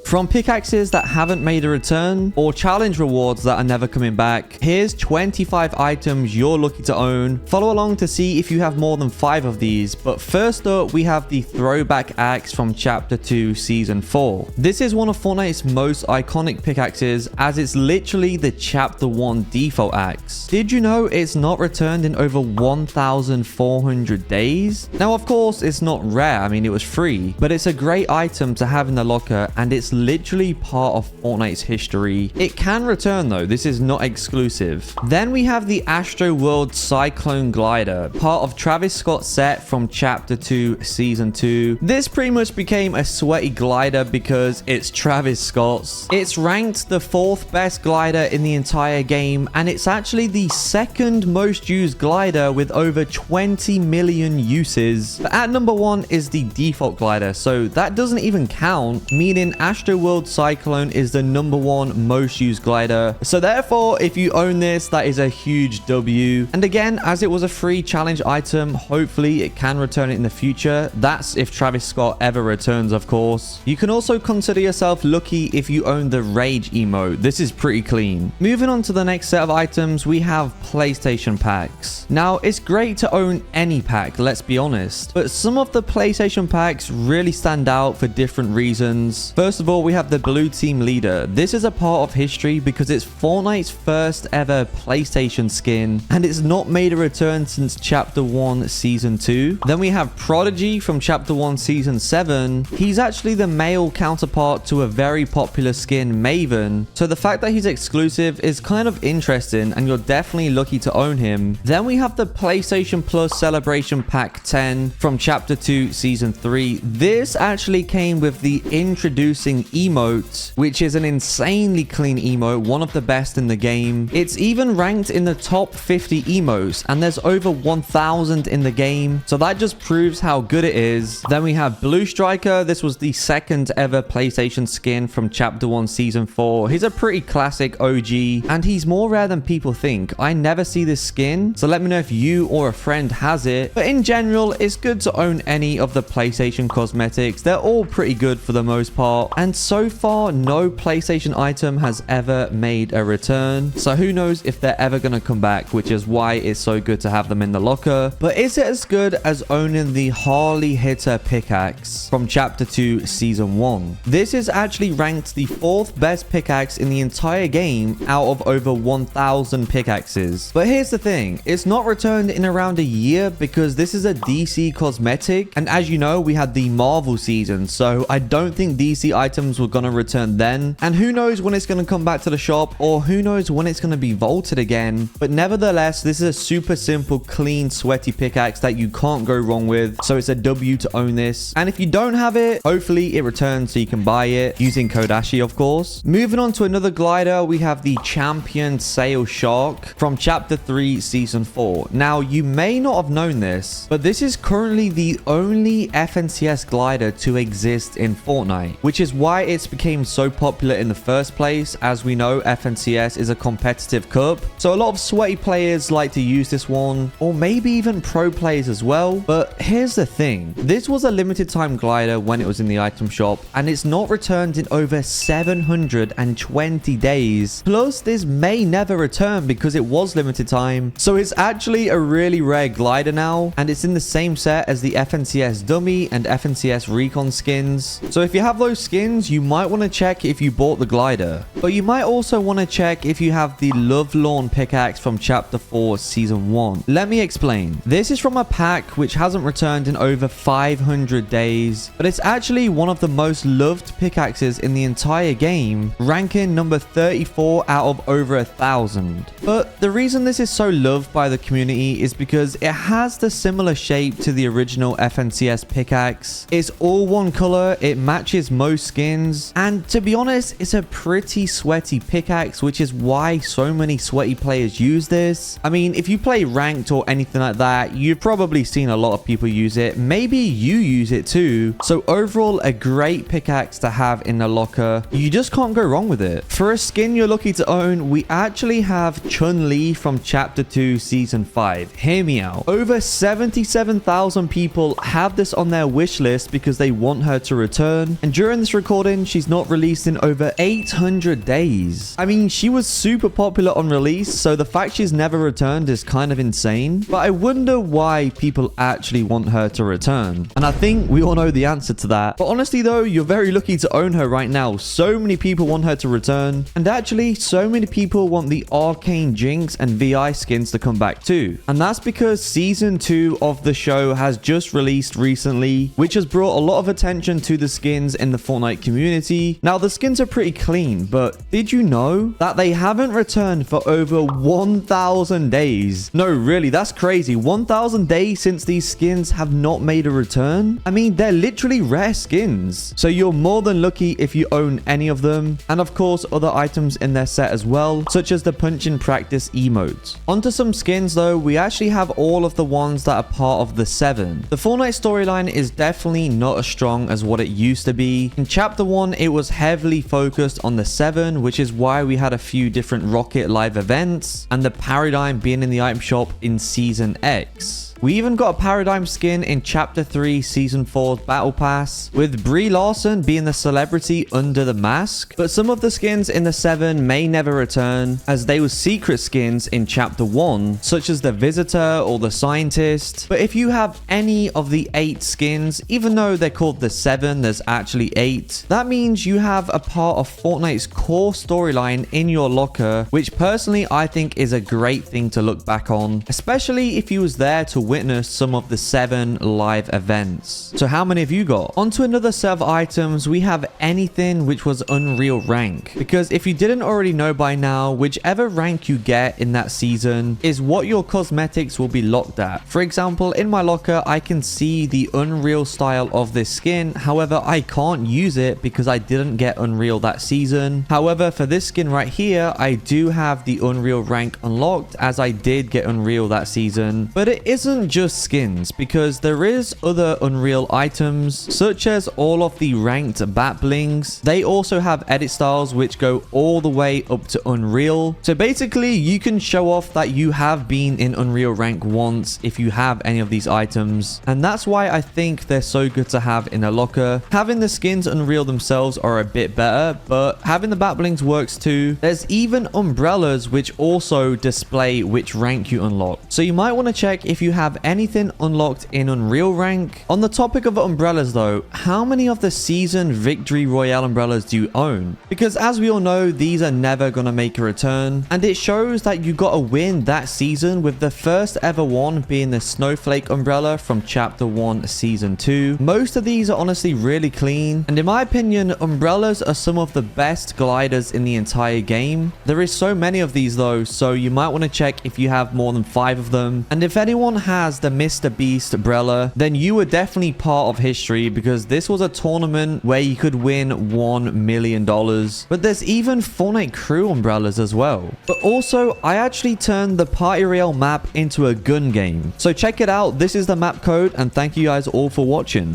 From pickaxes that haven't made a return, or challenge rewards that are never coming back, here's 25 items you're lucky to own. Follow along to see if you have more than 5 of these, but first up we have the Throwback Ax from Chapter 2 Season 4. This is one of Fortnite's most iconic pickaxes, as it's literally the Chapter 1 default axe. Did you know it's not returned in over 1,400 days? Now of course it's not rare, I mean it was free, but it's a great item to have in the locker and it's literally part of Fortnite's history. It can return though, this is not exclusive. Then we have the Astro World Cyclone glider, part of Travis Scott's set from Chapter 2 Season 2. This pretty much became a sweaty glider because it's Travis Scott's. It's ranked the 4th best glider in the entire game, and it's actually the 2nd most used glider with over 20 million uses. But at number 1 is the default glider, so that doesn't even count, meaning Astro World Cyclone is the number 1 most used glider. So therefore, if you own this, that is a huge W. And again, as it was a free challenge item, hopefully it can return it in the future. That's if Travis Scott ever returns, of course. You can also consider yourself lucky if you own the Rage emote. This is pretty clean. Moving on to the next set of items, we have PlayStation packs. Now, it's great to own any pack, let's be honest, but some of the PlayStation packs really stand out for different reasons. First of all, we have the Blue Team Leader. This is a part of history because it's Fortnite's first ever PlayStation skin, and it's not made a return since Chapter 1 Season 2. Then we have Prodigy from Chapter 1 Season 7. He's actually the male counterpart to a very popular skin, Maven, so the fact that he's exclusive is kind of interesting and you're definitely lucky to own him. Then we have the PlayStation Plus Celebration Pack 10 from Chapter 2 Season 3. This actually came with the introducing emote, which is an insanely clean emote, one of the best in the game. It's even ranked in the top 50 emotes, and there's over 1,000 in the game, so that just proves how good it is. Then we have Blue Striker. This was the 2nd ever PlayStation skin from Chapter 1 Season 4. He's a pretty classic OG, and he's more rare than people think. I never see this skin, so let me know if you or a friend has it. But in general, it's good to own any of the PlayStation cosmetics. They're all pretty good for the most part, and so far no PlayStation item has ever made a return, so who knows if they're ever going to come back, which is why it's so good to have them in the locker. But is it as good as owning the Harley Hitter pickaxe from Chapter 2 Season 1? This is actually ranked the 4th best pickaxe in the entire game out of over 1,000 pickaxes. But here's the thing, it's not returned in around a year because this is a DC cosmetic, and as you know, we had the Marvel season, so I don't think DC items were gonna return then, and who knows when it's gonna come back to the shop, or who knows when it's gonna be vaulted again. But nevertheless, this is a super simple, clean, sweaty pickaxe that you can't go wrong with, so it's a W to own this. And if you don't have it, hopefully it returns so you can buy it using code ASHI, of course. Moving on to another glider, we have the Champion Sail Shark from Chapter 3 Season 4. Now, you may not have known this, but this is currently the only FNCS glider to exist in Fortnite, which is why it's became so popular in the first place. As we know, FNCS is a competitive cup, so a lot of sweaty players like to use this one, or maybe even pro players as well. But here's the thing, this was a limited time glider when it was in the item shop, and it's not returned in over 720 days. Plus, this may never return because it was limited time, so it's actually a really rare glider now, and it's in the same set as the FNCS dummy and FNCS recon skins. So if you have those skins, you might want to check if you bought the glider, but you might also want to check if you have the Lovelorn pickaxe from Chapter 4 Season 1. Let me explain. This is from a pack which hasn't returned in over 500 days, but it's actually one of the most loved pickaxes in the entire game, ranking number 34 out of over 1,000. But the reason this is so loved by the community is because it has the similar shape to the original FNCS pickaxe. It's all one color, it matches most skins, and to be honest, it's a pretty sweaty pickaxe, which is why so many sweaty players use this. I mean, if you play ranked or anything like that, you've probably seen a lot of people use it. Maybe you use it too. So overall, a great pickaxe to have in the locker. You just can't go wrong with it. For a skin you're lucky to own, we actually have Chun-Li from Chapter 2 Season 5. Hear me out. Over 77,000 people have this on their wish list because they want her to return. And during this recording, recording, she's not released in over 800 days. I mean, she was super popular on release, so the fact she's never returned is kind of insane. But I wonder why people actually want her to return. And I think we all know the answer to that. But honestly though, you're very lucky to own her right now. So many people want her to return. And actually, so many people want the Arcane Jinx and VI skins to come back too. And that's because season 2 of the show has just released recently, which has brought a lot of attention to the skins in the Fortnite community. Now, the skins are pretty clean, but did you know that they haven't returned for over 1,000 days? No, really, that's crazy. 1,000 days since these skins have not made a return? I mean, they're literally rare skins. So you're more than lucky if you own any of them. And of course, other items in their set as well, such as the punch in practice emote. Onto some skins though, we actually have all of the ones that are part of the 7. The Fortnite storyline is definitely not as strong as what it used to be. In chapter 1, it was heavily focused on the 7, which is why we had a few different Rocket live events and the Paradigm being in the item shop in Season X. We even got a Paradigm skin in Chapter 3 Season 4's Battle Pass, with Brie Larson being the celebrity under the mask. But some of the skins in the 7 may never return, as they were secret skins in Chapter 1, such as the Visitor or the Scientist. But if you have any of the 8 skins, even though they're called the 7, there's actually 8, that means you have a part of Fortnite's core storyline in your locker, which personally I think is a great thing to look back on, especially if you was there to witness some of the 7 live events. So how many have you got? Onto another set of items, we have anything which was Unreal rank, because if you didn't already know by now, whichever rank you get in that season is what your cosmetics will be locked at. For example, in my locker I can see the Unreal style of this skin, however I can't use it because I didn't get Unreal that season. However, for this skin right here, I do have the Unreal rank unlocked, as I did get Unreal that season. But it isn't just skins, because there is other Unreal items, such as all of the ranked bat blings. They also have edit styles which go all the way up to Unreal. So basically you can show off that you have been in Unreal rank once if you have any of these items, and that's why I think they're so good to have in a locker. Having the skins Unreal themselves are a bit better, but having the bat blings works too. There's even umbrellas which also display which rank you unlock, so you might want to check if you have anything unlocked in Unreal rank. On the topic of umbrellas though, how many of the season Victory Royale umbrellas do you own? Because as we all know, these are never gonna make a return, and it shows that you gotta win that season, with the first ever one being the Snowflake umbrella from Chapter 1 Season 2. Most of these are honestly really clean, and in my opinion, umbrellas are some of the best gliders in the entire game. There is so many of these though, so you might want to check if you have more than 5 of them. And if anyone has the Mr. Beast umbrella, then you were definitely part of history, because this was a tournament where you could win $1 million. But there's even Fortnite crew umbrellas as well. But also, I actually turned the Party Royale map into a gun game. So check it out. This is the map code, and thank you guys all for watching.